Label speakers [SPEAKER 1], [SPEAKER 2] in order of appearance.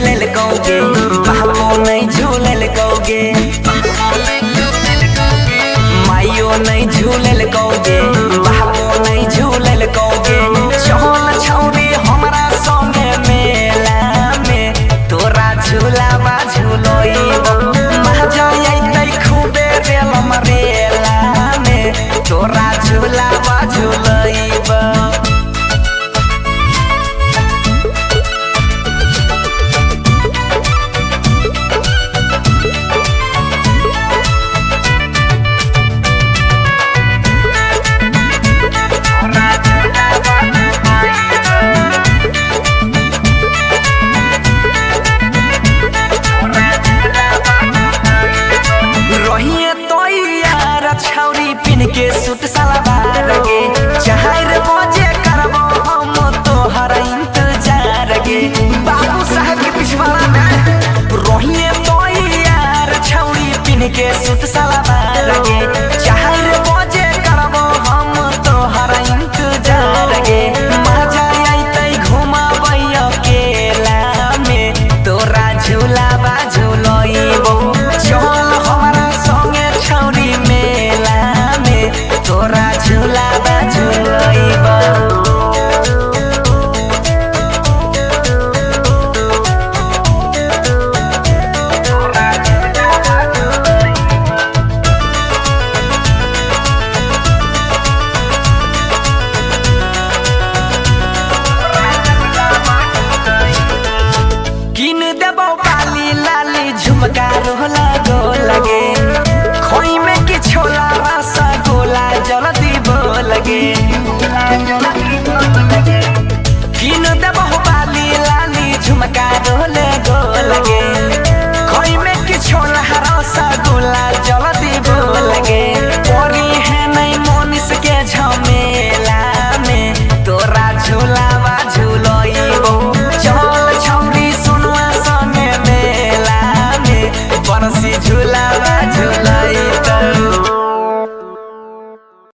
[SPEAKER 1] झूले लगोगे, बाबू नहीं झूले लगोगे, माइयो नहीं झूले लगोगे, बाबू नहीं झूले लगोगे। चल छौरी हमरा संगे मेला में तोरा झूलावा झूलोइबो, मजा अइतै खूबे रेल मरेला में तोरा झूलावा झूलोइबो। छौरी पिन के सूट सलवार गे, 4 बजे करबो हम तोहर इंतजार गे। बाबू साहब के पिछवाड़ा में रोहिए तो यार छौरी पिन के सूट सलवार गे, 4 बजे करबो हम तोहर इंतजार गे। मजा अइतै घुमाबै अकेला में तोरा झूलावा झूलोइबो। चल हमरा संगे छौरी तोरा झूलावा झूलोइबो। किन देबो बाली लाली झुमका रोला गोलगे, खोई में कि छोला रसगोला जल्दी बोलगे। किन देबो